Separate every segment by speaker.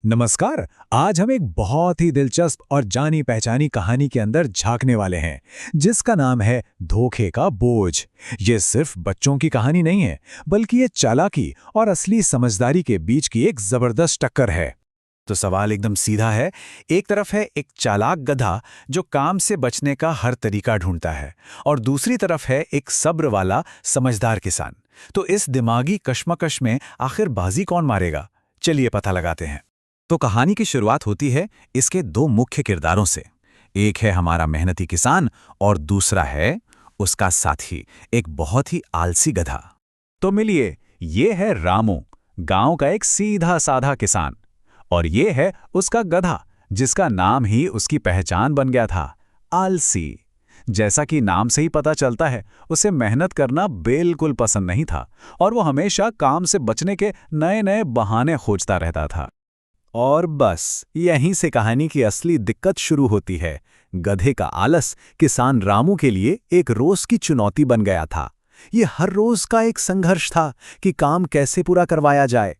Speaker 1: नमस्कार। आज हम एक बहुत ही दिलचस्प और जानी पहचानी कहानी के अंदर झांकने वाले हैं, जिसका नाम है धोखे का बोझ। ये सिर्फ बच्चों की कहानी नहीं है, बल्कि ये चालाकी और असली समझदारी के बीच की एक जबरदस्त टक्कर है। तो सवाल एकदम सीधा है। एक तरफ है एक चालाक गधा जो काम से बचने का हर तरीका ढूंढता है, और दूसरी तरफ है एक सब्र वाला समझदार किसान। तो इस दिमागी कश्मकश में आखिर बाजी कौन मारेगा? चलिए पता लगाते हैं। तो कहानी की शुरुआत होती है इसके दो मुख्य किरदारों से। एक है हमारा मेहनती किसान और दूसरा है उसका साथी, एक बहुत ही आलसी गधा। तो मिलिए, ये है रामू, गांव का एक सीधा साधा किसान, और ये है उसका गधा, जिसका नाम ही उसकी पहचान बन गया था, आलसी। जैसा कि नाम से ही पता चलता है, उसे मेहनत करना बिल्कुल पसंद नहीं था, और वो हमेशा काम से बचने के नए नए बहाने खोजता रहता था। और बस यहीं से कहानी की असली दिक्कत शुरू होती है। गधे का आलस किसान रामू के लिए एक रोज की चुनौती बन गया था। ये हर रोज का एक संघर्ष था कि काम कैसे पूरा करवाया जाए।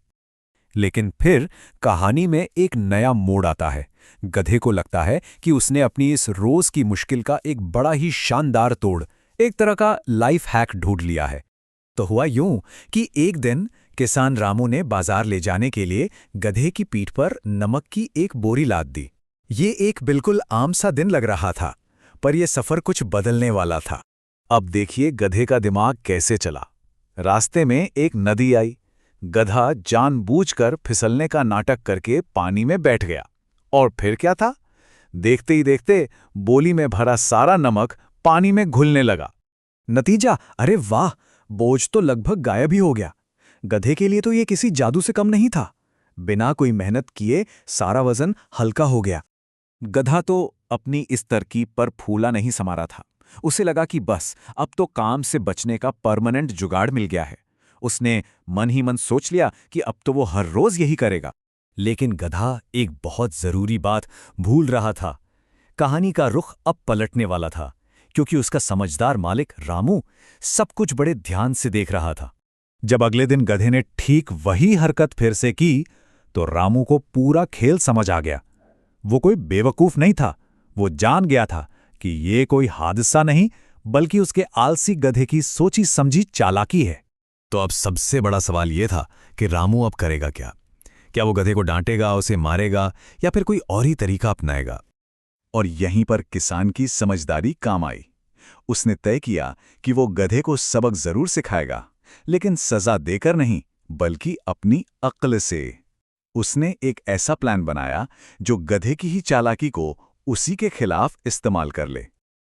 Speaker 1: लेकिन फिर कहानी में एक नया मोड़ आता है। गधे को लगता है कि उसने अपनी इस रोज की मुश्किल का एक बड़ा ही शानदार तोड़, एक तरह का लाइफ हैक ढूंढ लिया है। तो हुआ यूं कि एक दिन किसान रामू ने बाजार ले जाने के लिए गधे की पीठ पर नमक की एक बोरी लाद दी। ये एक बिल्कुल आम सा दिन लग रहा था, पर यह सफर कुछ बदलने वाला था। अब देखिए गधे का दिमाग कैसे चला। रास्ते में एक नदी आई। गधा जानबूझकर फिसलने का नाटक करके पानी में बैठ गया। और फिर क्या था? देखते ही देखते बोली में भरा सारा नमक पानी में घुलने लगा। नतीजा, अरे वाह, बोझ तो लगभग गायब ही हो गया। गधे के लिए तो ये किसी जादू से कम नहीं था। बिना कोई मेहनत किए सारा वजन हल्का हो गया। गधा तो अपनी इस तरकीब पर फूला नहीं समा रहा था। उसे लगा कि बस अब तो काम से बचने का परमानेंट जुगाड़ मिल गया है। उसने मन ही मन सोच लिया कि अब तो वो हर रोज यही करेगा। लेकिन गधा एक बहुत जरूरी बात भूल रहा था। कहानी का रुख अब पलटने वाला था, क्योंकि उसका समझदार मालिक रामू सब कुछ बड़े ध्यान से देख रहा था। जब अगले दिन गधे ने ठीक वही हरकत फिर से की, तो रामू को पूरा खेल समझ आ गया। वो कोई बेवकूफ नहीं था। वो जान गया था कि ये कोई हादसा नहीं, बल्कि उसके आलसी गधे की सोची समझी चालाकी है। तो अब सबसे बड़ा सवाल ये था कि रामू अब करेगा क्या? क्या वो गधे को डांटेगा, उसे मारेगा, या फिर कोई और ही तरीका अपनाएगा? और यहीं पर किसान की समझदारी काम आई। उसने तय किया कि वो गधे को सबक जरूर सिखाएगा, लेकिन सजा देकर नहीं, बल्कि अपनी अक्ल से। उसने एक ऐसा प्लान बनाया जो गधे की ही चालाकी को उसी के खिलाफ इस्तेमाल कर ले।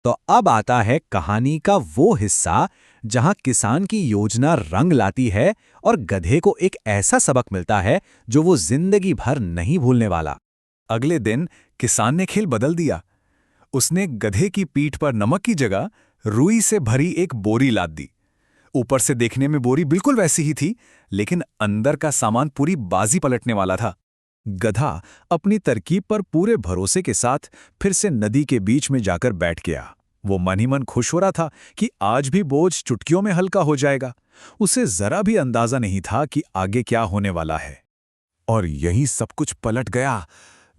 Speaker 1: तो अब आता है कहानी का वो हिस्सा जहां किसान की योजना रंग लाती है और गधे को एक ऐसा सबक मिलता है जो वो जिंदगी भर नहीं भूलने वाला। अगले दिन किसान ने खेल बदल दिया। उसने गधे की पीठ पर नमक की जगह रुई से भरी एक बोरी लाद दी। ऊपर से देखने में बोरी बिल्कुल वैसी ही थी, लेकिन अंदर का सामान पूरी बाजी पलटने वाला था। गधा अपनी तरकीब पर पूरे भरोसे के साथ फिर से नदी के बीच में जाकर बैठ गया। वो मन ही मन खुश हो रहा था कि आज भी बोझ चुटकियों में हल्का हो जाएगा। उसे जरा भी अंदाजा नहीं था कि आगे क्या होने वाला है। और यही सब कुछ पलट गया।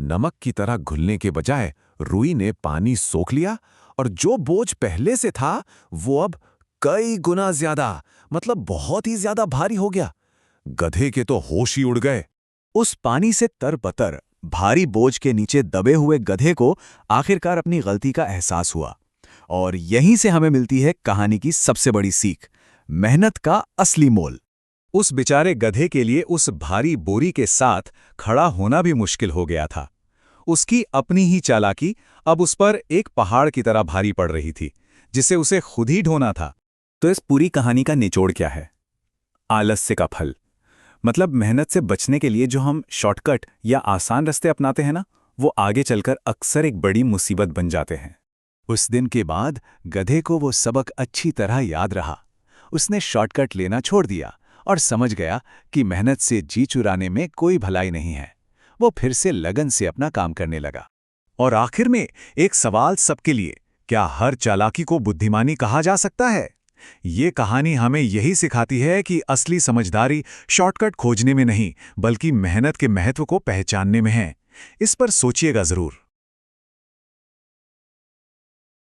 Speaker 1: नमक की तरह घुलने के बजाय रुई ने पानी सोख लिया, और जो बोझ पहले से था वो अब कई गुना ज्यादा, मतलब बहुत ही ज्यादा भारी हो गया। गधे के तो होश ही उड़ गए। उस पानी से तरबतर भारी बोझ के नीचे दबे हुए गधे को आखिरकार अपनी गलती का एहसास हुआ। और यहीं से हमें मिलती है कहानी की सबसे बड़ी सीख, मेहनत का असली मोल। उस बेचारे गधे के लिए उस भारी बोरी के साथ खड़ा होना भी मुश्किल हो गया था। उसकी अपनी ही चालाकी अब उस पर एक पहाड़ की तरह भारी पड़ रही थी, जिसे उसे खुद ही ढोना था। तो इस पूरी कहानी का निचोड़ क्या है? आलस्य का फल। मतलब मेहनत से बचने के लिए जो हम शॉर्टकट या आसान रास्ते अपनाते हैं ना, वो आगे चलकर अक्सर एक बड़ी मुसीबत बन जाते हैं। उस दिन के बाद गधे को वो सबक अच्छी तरह याद रहा। उसने शॉर्टकट लेना छोड़ दिया और समझ गया कि मेहनत से जी चुराने में कोई भलाई नहीं है। वो फिर से लगन से अपना काम करने लगा। और आखिर में एक सवाल सबके लिए, क्या हर चालाकी को बुद्धिमानी कहा जा सकता है? ये कहानी हमें यही सिखाती है कि असली समझदारी शॉर्टकट खोजने में नहीं, बल्कि मेहनत के महत्व को पहचानने में है। इस पर सोचिएगा जरूर।